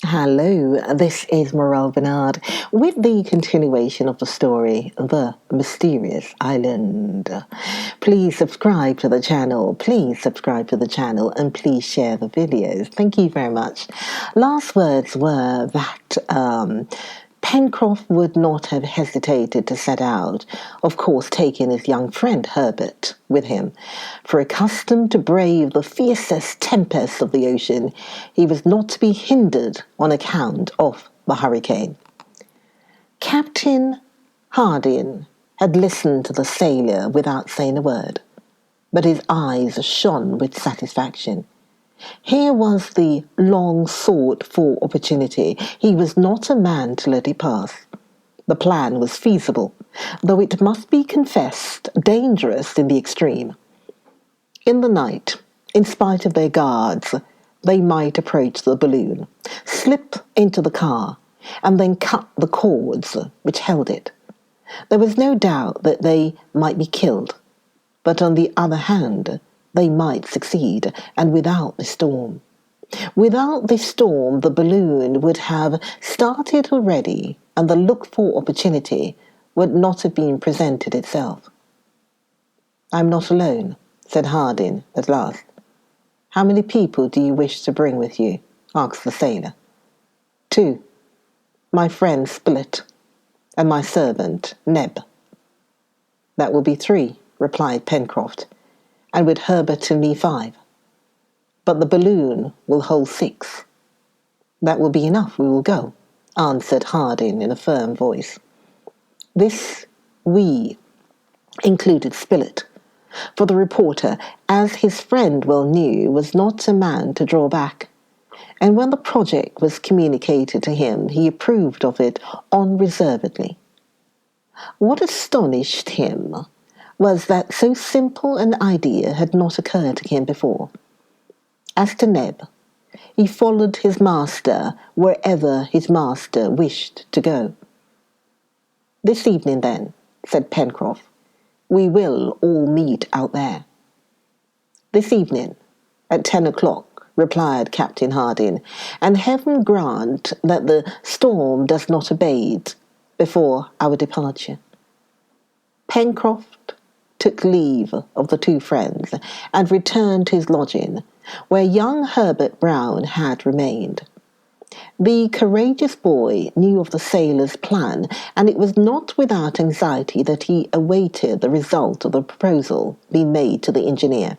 Hello, this is Morel Bernard with the continuation of the story, The Mysterious Island. Please subscribe to the channel, and please share the videos. Thank you very much. Last words were that Pencroff would not have hesitated to set out, of course taking his young friend Herbert with him. For accustomed to brave the fiercest tempests of the ocean, he was not to be hindered on account of the hurricane. Captain Hardin had listened to the sailor without saying a word, but his eyes shone with satisfaction. Here was the long-sought-for opportunity. He was not a man to let it pass. The plan was feasible, though it must be confessed dangerous in the extreme. In the night, in spite of their guards, they might approach the balloon, slip into the car, and then cut the cords which held it. There was no doubt that they might be killed, but on the other hand, they might succeed, and without the storm. Without the storm, the balloon would have started already, and the looked-for opportunity would not have been presented itself. "I'm not alone," said Hardin at last. "How many people do you wish to bring with you?" asked the sailor. "Two. My friend Spilett, and my servant Neb." "That will be three," replied Pencroff, "and with Herbert and me 5. But the balloon will hold 6. "That will be enough, we will go," answered Hardin in a firm voice. This "we" included Spilett, for the reporter, as his friend well knew, was not a man to draw back, and when the project was communicated to him, he approved of it unreservedly. What astonished him was that so simple an idea had not occurred to him before. As to Neb, he followed his master wherever his master wished to go. "This evening, then," said Pencroff, "we will all meet out there." "This evening, at 10 o'clock, replied Captain Hardin, "and heaven grant that the storm does not abate before our departure." Pencroff took leave of the two friends, and returned to his lodging, where young Herbert Brown had remained. The courageous boy knew of the sailor's plan, and it was not without anxiety that he awaited the result of the proposal being made to the engineer.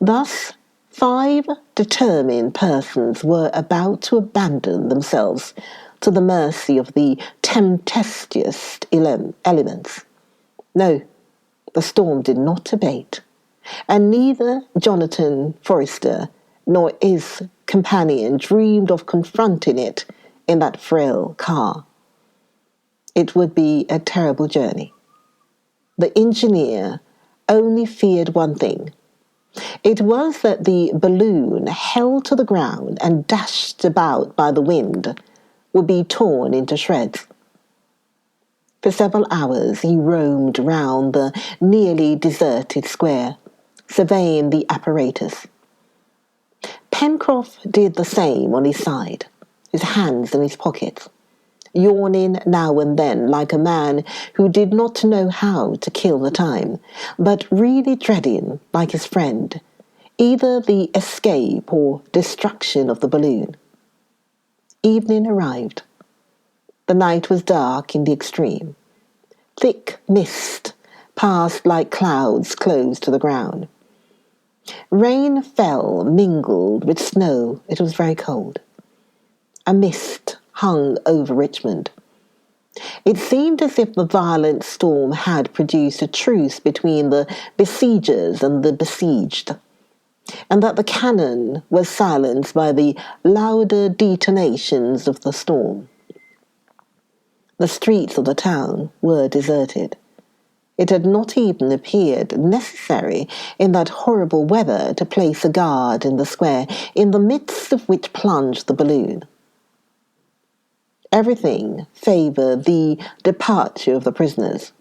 Thus 5 determined persons were about to abandon themselves to the mercy of the tempestuous elements. No, the storm did not abate, and neither Jonathan Forster nor his companion dreamed of confronting it in that frail car. It would be a terrible journey. The engineer only feared one thing. It was that the balloon, held to the ground and dashed about by the wind, would be torn into shreds. For several hours he roamed round the nearly deserted square, surveying the apparatus. Pencroff did the same on his side, his hands in his pockets, yawning now and then like a man who did not know how to kill the time, but really dreading, like his friend, either the escape or destruction of the balloon. Evening arrived. The night was dark in the extreme. Thick mist passed like clouds close to the ground. Rain fell mingled with snow. It was very cold. A mist hung over Richmond. It seemed as if the violent storm had produced a truce between the besiegers and the besieged, and that the cannon was silenced by the louder detonations of the storm. The streets of the town were deserted. It had not even appeared necessary in that horrible weather to place a guard in the square, in the midst of which plunged the balloon. Everything favoured the departure of the prisoners.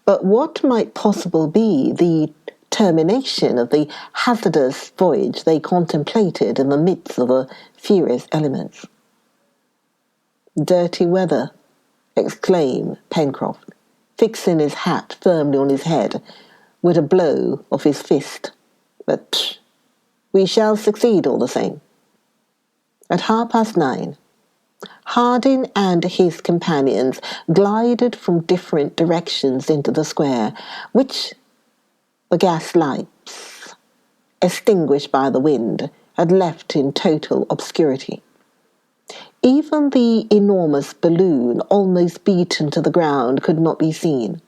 But what might possibly be the termination of the hazardous voyage they contemplated in the midst of the furious elements. "Dirty weather," exclaimed Pencroft, fixing his hat firmly on his head with a blow of his fist. "But we shall succeed all the same." At 9:30, Harding and his companions glided from different directions into the square, which the gas lights, extinguished by the wind, had left in total obscurity. Even the enormous balloon, almost beaten to the ground, could not be seen.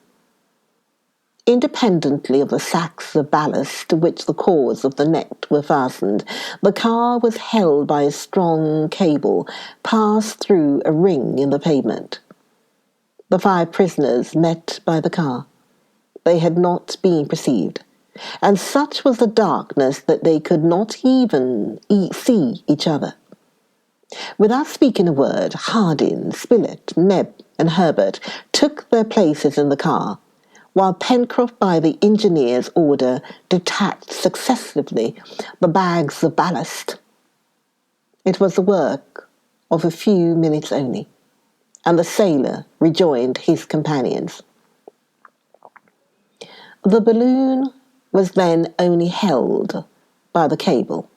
Independently of the sacks of ballast to which the cords of the net were fastened, the car was held by a strong cable passed through a ring in the pavement. The 5 prisoners met by the car. They had not been perceived, and such was the darkness that they could not even see each other. Without speaking a word, Harding, Spilett, Neb, and Herbert took their places in the car, while Pencroft, by the engineer's order, detached successively the bags of ballast. It was the work of a few minutes only, and the sailor rejoined his companions. The balloon was then only held by the cable,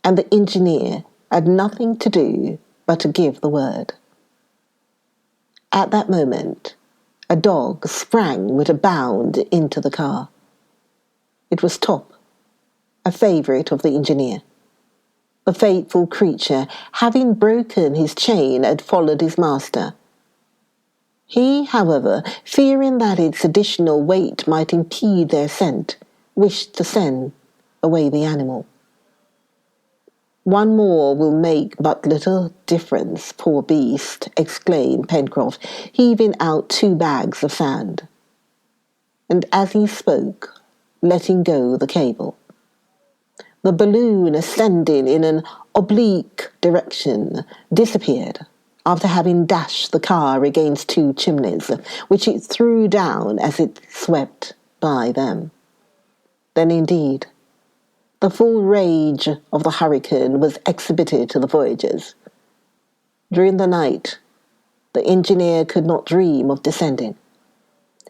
and the engineer had nothing to do but to give the word. At that moment, a dog sprang with a bound into the car. It was Top, a favourite of the engineer. The faithful creature, having broken his chain, had followed his master. He, however, fearing that its additional weight might impede their scent, wished to send away the animal. "One more will make but little difference, poor beast," exclaimed Pencroft, heaving out 2 bags of sand, and as he spoke, letting go the cable. The balloon, ascending in an oblique direction, disappeared, after having dashed the car against 2 chimneys, which it threw down as it swept by them. Then indeed, the full rage of the hurricane was exhibited to the voyagers. During the night, the engineer could not dream of descending,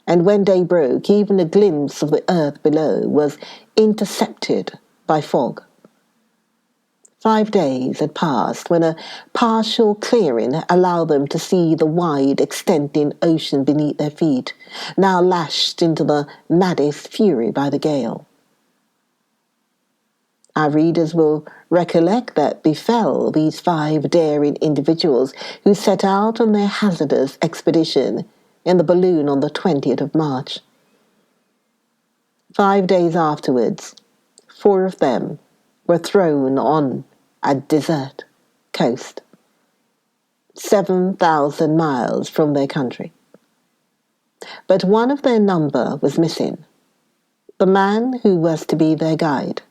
and when day broke, even a glimpse of the earth below was intercepted by fog. 5 days had passed when a partial clearing allowed them to see the wide extending ocean beneath their feet, now lashed into the maddest fury by the gale. Our readers will recollect that befell these 5 daring individuals who set out on their hazardous expedition in the balloon on the 20th of March. 5 days afterwards, 4 of them were thrown on a desert coast, 7,000 miles from their country. But one of their number was missing, the man who was to be their guide,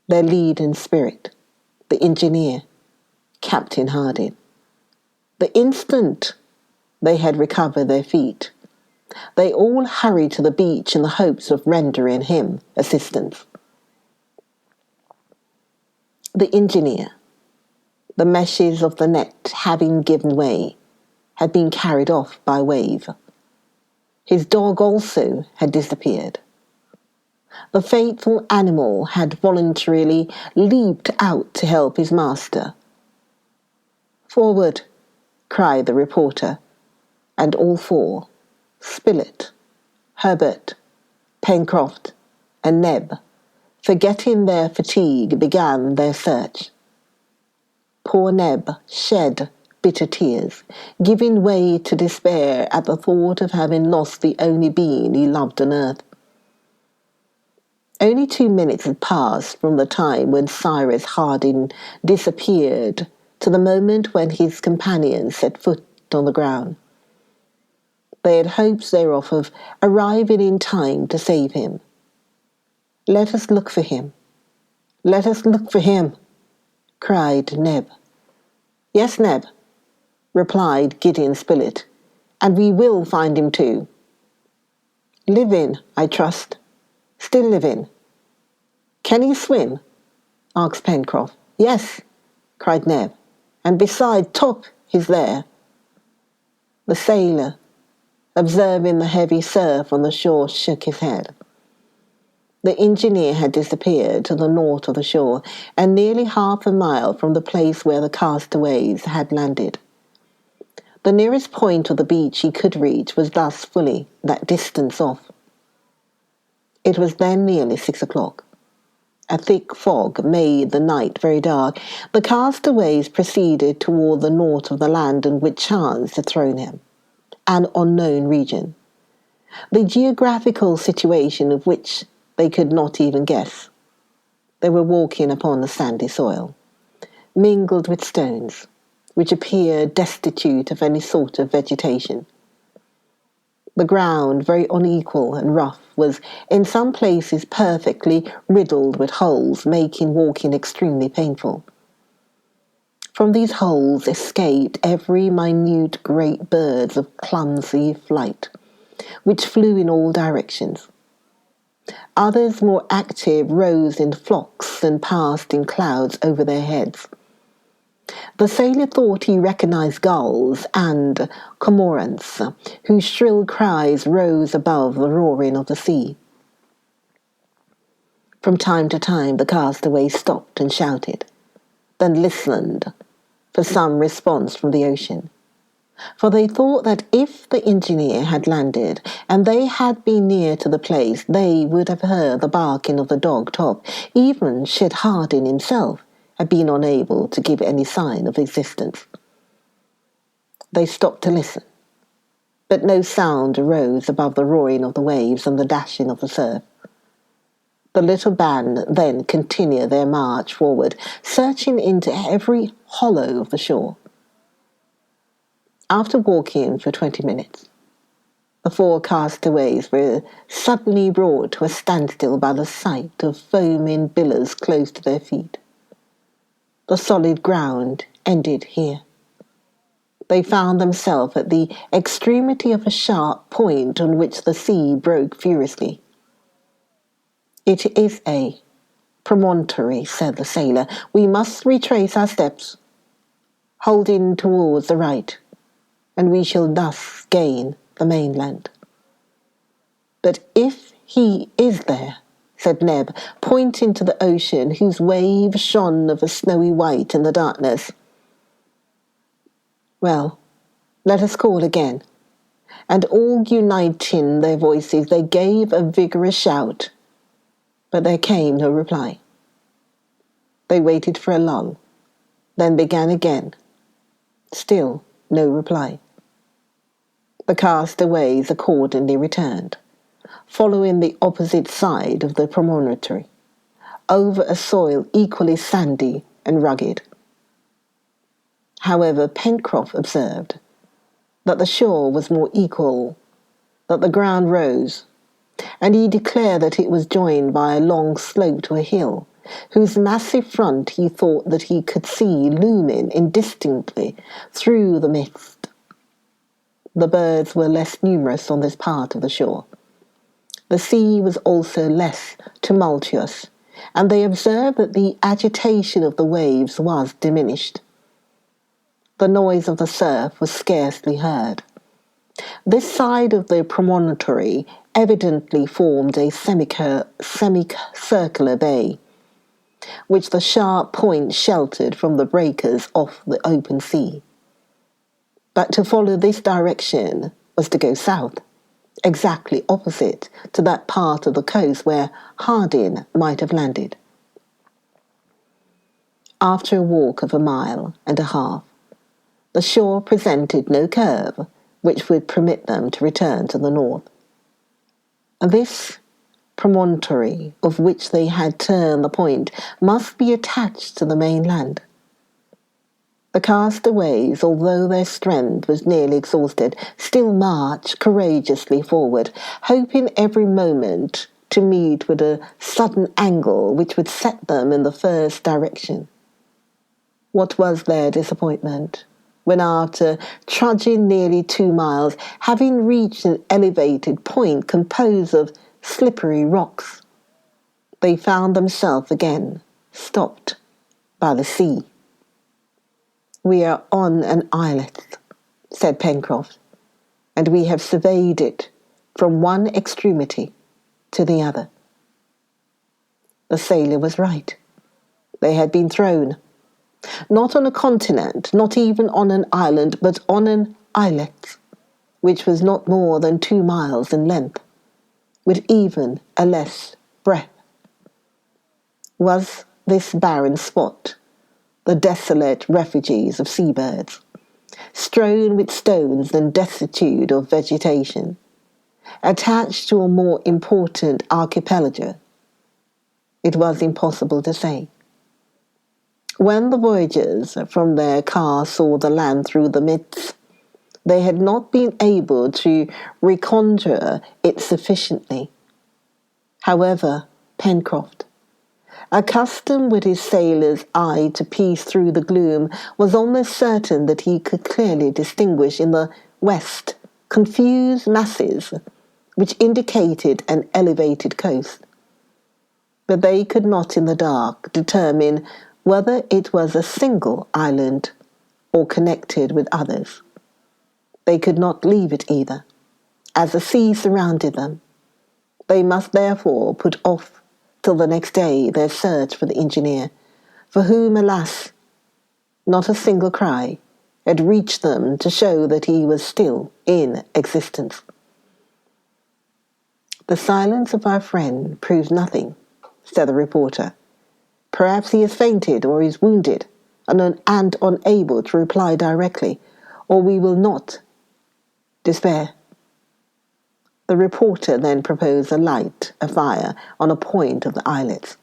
their leading spirit, the engineer, Captain Harding. The instant they had recovered their feet, they all hurried to the beach in the hopes of rendering him assistance. The engineer, the meshes of the net having given way, had been carried off by wave. His dog also had disappeared. The faithful animal had voluntarily leaped out to help his master. "Forward!" cried the reporter, and all 4, Spilett, Herbert, Pencroft, and Neb, forgetting their fatigue, began their search. Poor Neb shed bitter tears, giving way to despair at the thought of having lost the only being he loved on earth. Only 2 minutes had passed from the time when Cyrus Harding disappeared to the moment when his companions set foot on the ground. They had hopes thereof of arriving in time to save him. "Let us look for him! Let us look for him!" cried Neb. "Yes, Neb," replied Gideon Spilett, "and we will find him too." "Living, I trust," Still living. Can he swim? Asked Pencroff. Yes, cried Neb. And beside, Top is there. The sailor, observing the heavy surf on the shore, shook his head. The engineer had disappeared to the north of the shore, and nearly half a mile from the place where the castaways had landed. The nearest point of the beach he could reach was thus fully that distance off. It was then nearly 6 o'clock. A thick fog made the night very dark. The castaways proceeded toward the north of the land in which chance had thrown him, an unknown region, the geographical situation of which they could not even guess. They were walking upon a sandy soil, mingled with stones, which appeared destitute of any sort of vegetation. The ground, very unequal and rough, was in some places perfectly riddled with holes, making walking extremely painful. From these holes escaped every minute great birds of clumsy flight, which flew in all directions. Others, more active, rose in flocks and passed in clouds over their heads. The sailor thought he recognized gulls and cormorants, whose shrill cries rose above the roaring of the sea. From time to time the castaways stopped and shouted, then listened for some response from the ocean. For they thought that if the engineer had landed and they had been near to the place, they would have heard the barking of the dog Top, even should Hardin himself have been unable to give any sign of existence. They stopped to listen, but no sound arose above the roaring of the waves and the dashing of the surf. The little band then continued their march forward, searching into every hollow of the shore. After walking for 20 minutes, the 4 castaways were suddenly brought to a standstill by the sight of foaming billows close to their feet. The solid ground ended here. They found themselves at the extremity of a sharp point on which the sea broke furiously. It is a promontory, said the sailor. We must retrace our steps, holding towards the right, and we shall thus gain the mainland. But if he is there, said Neb, pointing to the ocean, whose waves shone of a snowy white in the darkness. Well, let us call again. And all uniting their voices, they gave a vigorous shout, but there came no reply. They waited for a lull, then began again. Still no reply. The castaways accordingly returned, following the opposite side of the promontory, over a soil equally sandy and rugged. However, Pencroff observed that the shore was more equal, that the ground rose, and he declared that it was joined by a long slope to a hill, whose massive front he thought that he could see looming indistinctly through the mist. The birds were less numerous on this part of the shore. The sea was also less tumultuous, and they observed that the agitation of the waves was diminished. The noise of the surf was scarcely heard. This side of the promontory evidently formed a semicircular bay, which the sharp point sheltered from the breakers off the open sea. But to follow this direction was to go south, exactly opposite to that part of the coast where Hardin might have landed. After a walk of a mile and a half, the shore presented no curve which would permit them to return to the north. This promontory of which they had turned the point must be attached to the mainland. The castaways, although their strength was nearly exhausted, still marched courageously forward, hoping every moment to meet with a sudden angle which would set them in the first direction. What was their disappointment when, after trudging nearly 2 miles, having reached an elevated point composed of slippery rocks, they found themselves again stopped by the sea. "We are on an islet," said Pencroft, "and we have surveyed it from one extremity to the other." The sailor was right. They had been thrown, not on a continent, not even on an island, but on an islet, which was not more than 2 miles in length, with even a less breadth. Was this barren spot the desolate refuges of seabirds, strewn with stones and destitute of vegetation, attached to a more important archipelago? It was impossible to say. When the voyagers from their car saw the land through the midst, they had not been able to reconnoiter it sufficiently. However, Pencroft, accustomed with his sailor's eye to piece through the gloom, was almost certain that he could clearly distinguish in the west confused masses which indicated an elevated coast. But they could not in the dark determine whether it was a single island or connected with others. They could not leave it either, as the sea surrounded them. They must therefore put off till the next day their search for the engineer, for whom, alas, not a single cry had reached them to show that he was still in existence. "The silence of our friend proves nothing," said the reporter. "Perhaps he has fainted or is wounded and unable to reply directly, or we will not despair." The reporter then proposed a fire on a point of the islets,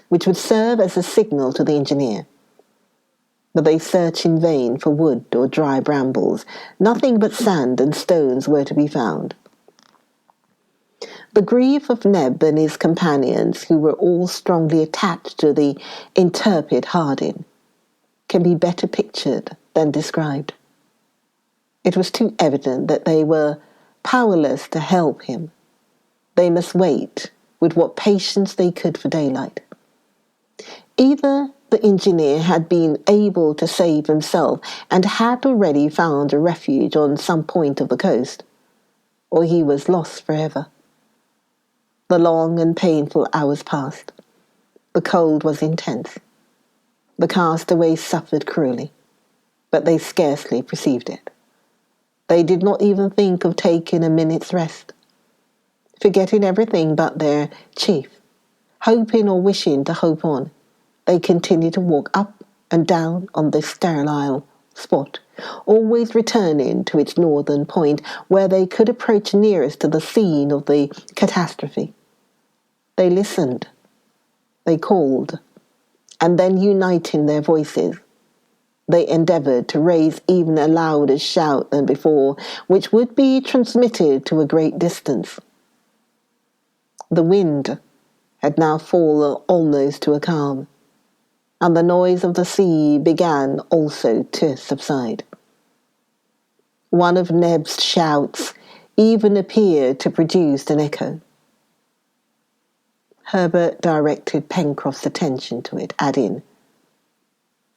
which would serve as a signal to the engineer. But they searched in vain for wood or dry brambles. Nothing but sand and stones were to be found. The grief of Neb and his companions, who were all strongly attached to the intrepid Harding, can be better pictured than described. It was too evident that they were powerless to help him. They must wait with what patience they could for daylight. Either the engineer had been able to save himself and had already found a refuge on some point of the coast, or he was lost forever. The long and painful hours passed. The cold was intense. The castaways suffered cruelly, but they scarcely perceived it. They did not even think of taking a minute's rest. Forgetting everything but their chief, hoping or wishing to hope on, they continued to walk up and down on this sterile spot, always returning to its northern point where they could approach nearest to the scene of the catastrophe. They listened, they called, and then uniting their voices, they endeavoured to raise even a louder shout than before, which would be transmitted to a great distance. The wind had now fallen almost to a calm, and the noise of the sea began also to subside. One of Neb's shouts even appeared to produce an echo. Herbert directed Pencroft's attention to it, adding,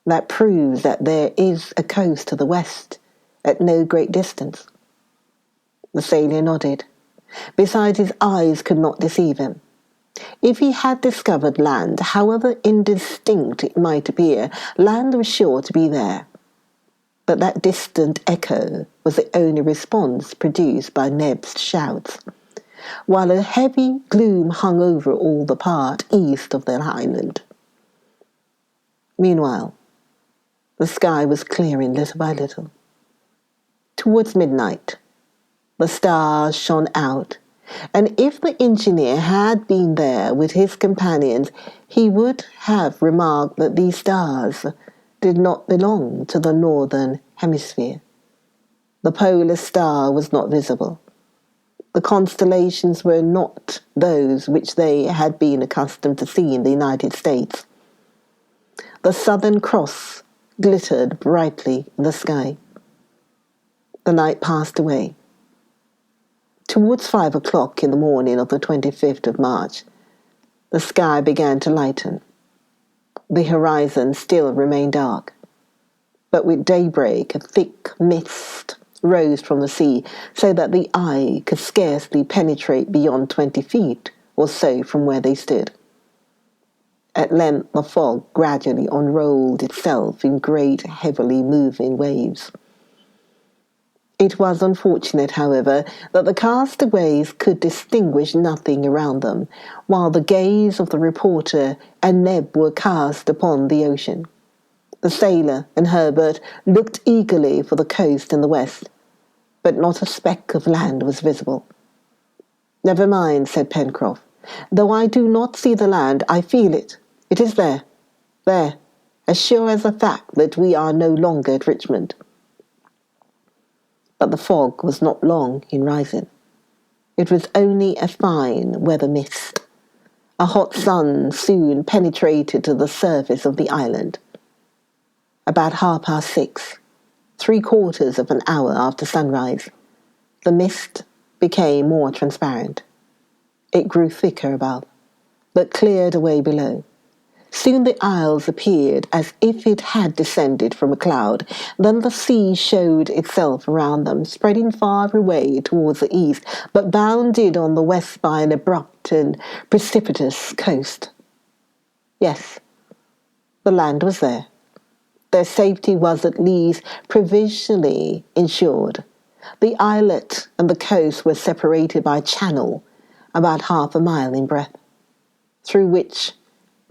"That proves that there is a coast to the west, at no great distance." The sailor nodded. Besides, his eyes could not deceive him. If he had discovered land, however indistinct it might appear, land was sure to be there. But that distant echo was the only response produced by Neb's shouts, while a heavy gloom hung over all the part east of the island. Meanwhile, the sky was clearing little by little. Towards midnight, the stars shone out, and if the engineer had been there with his companions, he would have remarked that these stars did not belong to the northern hemisphere. The polar star was not visible. The constellations were not those which they had been accustomed to see in the United States. The Southern Cross glittered brightly in the sky. The night passed away. Towards 5 o'clock in the morning of the 25th of March, The sky began to lighten. The horizon still remained dark, but with daybreak a thick mist rose from the sea so that the eye could scarcely penetrate beyond 20 feet or so from where they stood. At length the fog gradually unrolled itself in great heavily moving waves. It was unfortunate, however, that the castaways could distinguish nothing around them, while the gaze of the reporter and Neb were cast upon the ocean. The sailor and Herbert looked eagerly for the coast in the west, but not a speck of land was visible. "Never mind," said Pencroff. "Though I do not see the land, I feel it. It is there, as sure as the fact that we are no longer at Richmond." But the fog was not long in rising. It was only a fine weather mist. A hot sun soon penetrated to the surface of the island. About 6:30, 3/4 of an hour after sunrise, the mist became more transparent. It grew thicker above, but cleared away below. Soon the isles appeared as if it had descended from a cloud. Then the sea showed itself around them, spreading far away towards the east, but bounded on the west by an abrupt and precipitous coast. Yes, the land was there. Their safety was at least provisionally ensured. The islet and the coast were separated by a channel about 1/2 mile in breadth, through which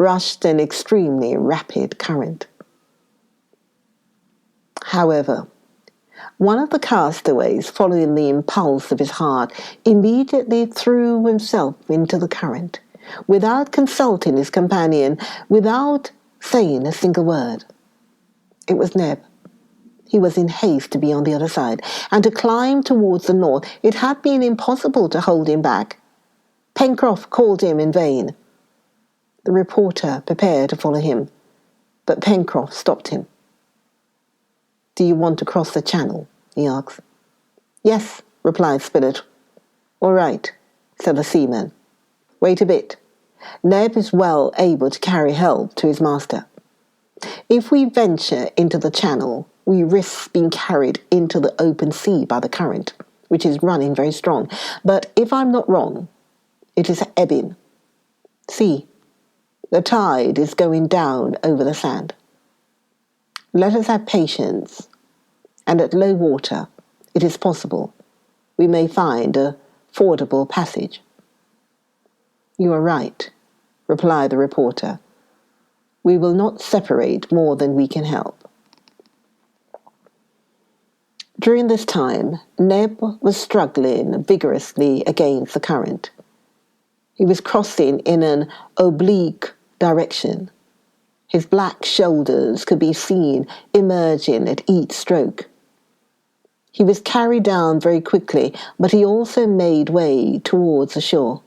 rushed an extremely rapid current. However, one of the castaways, following the impulse of his heart, immediately threw himself into the current, without consulting his companion, without saying a single word. It was Neb. He was in haste to be on the other side, and to climb towards the north. It had been impossible to hold him back. Pencroff called him in vain. The reporter prepared to follow him, but Pencroff stopped him. "Do you want to cross the channel?" he asked. "Yes," replied Spilett. "All right," said the seaman. "Wait a bit. Neb is well able to carry help to his master. If we venture into the channel, we risk being carried into the open sea by the current, which is running very strong. But if I'm not wrong, it is ebbing. See, the tide is going down over the sand. Let us have patience, and at low water, it is possible, we may find a fordable passage." "You are right," replied the reporter. "We will not separate more than we can help." During this time, Neb was struggling vigorously against the current. He was crossing in an oblique direction. His black shoulders could be seen emerging at each stroke. He was carried down very quickly, but he also made way towards the shore.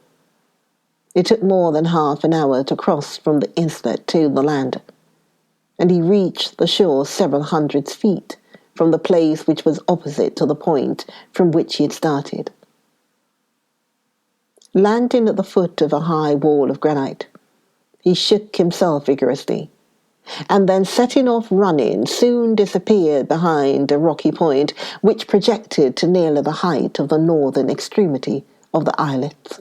It took more than 1/2 an hour to cross from the inlet to the land, and he reached the shore several hundred feet from the place which was opposite to the point from which he had started. Landing at the foot of a high wall of granite, he shook himself vigorously, and then setting off running, soon disappeared behind a rocky point which projected to nearly the height of the northern extremity of the islet.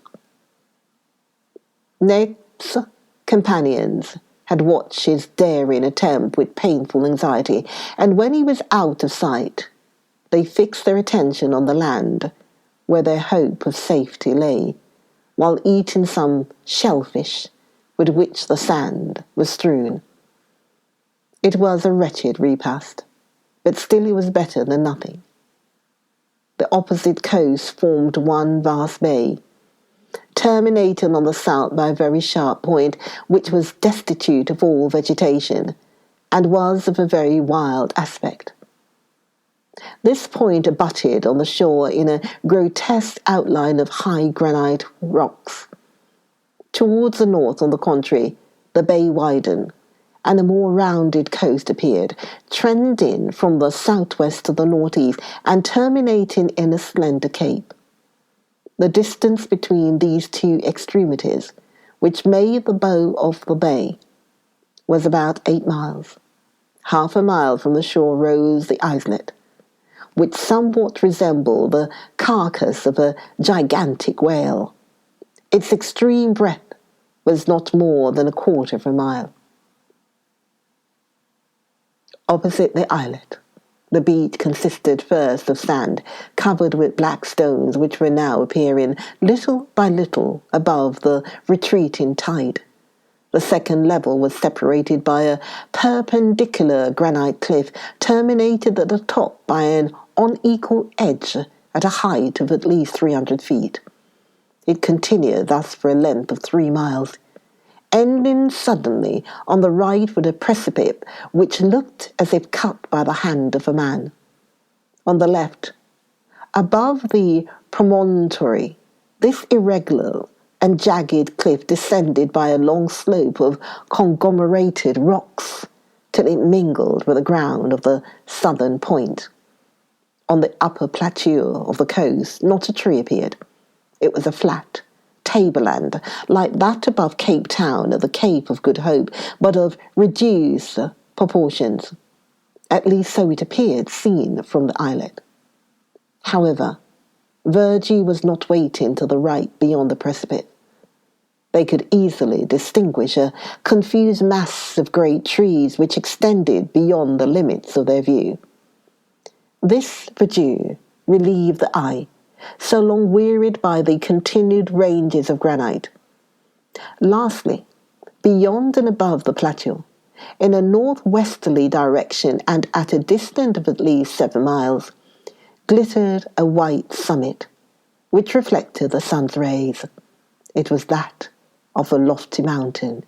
Neb's companions had watched his daring attempt with painful anxiety, and when he was out of sight, they fixed their attention on the land where their hope of safety lay, while eating some shellfish with which the sand was strewn. It was a wretched repast, but still it was better than nothing. The opposite coast formed one vast bay, terminating on the south by a very sharp point which was destitute of all vegetation, and was of a very wild aspect. This point abutted on the shore in a grotesque outline of high granite rocks. Towards the north, on the contrary, the bay widened, and a more rounded coast appeared, trending from the southwest to the northeast, and terminating in a slender cape. The distance between these two extremities which made the bow of the bay, was about 8 miles. Half a mile from the shore rose the islet, which somewhat resembled the carcass of a gigantic whale. Its extreme breadth was not more than 1/4 of a mile. Opposite the islet, the beach consisted first of sand covered with black stones, which were now appearing little by little above the retreating tide. The second level was separated by a perpendicular granite cliff, terminated at the top by an unequal edge at a height of at least 300 feet. It continued thus for a length of 3 miles, ending suddenly on the right with a precipice which looked as if cut by the hand of a man. On the left, above the promontory, this irregular and jagged cliff descended by a long slope of conglomerated rocks till it mingled with the ground of the southern point. On the upper plateau of the coast, not a tree appeared. It was a flat tableland, like that above Cape Town at the Cape of Good Hope, but of reduced proportions. At least so it appeared, seen from the islet. However, Virgie was not waiting to the right beyond the precipice. They could easily distinguish a confused mass of great trees which extended beyond the limits of their view. This verdure relieved the eye, so long wearied by the continued ranges of granite. Lastly, beyond and above the plateau, in a northwesterly direction and at a distance of at least 7 miles, glittered a white summit, which reflected the sun's rays. It was that of a lofty mountain,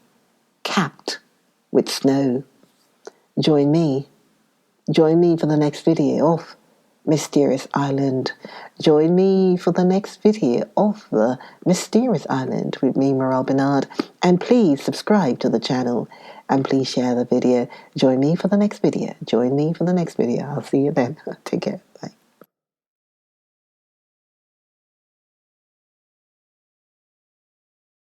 capped with snow. Join me for the next video of Mysterious Island. Join me for the next video of the Mysterious Island with me, Morel Bernard. And please subscribe to the channel and please share the video. Join me for the next video. I'll see you then. Take care. Bye.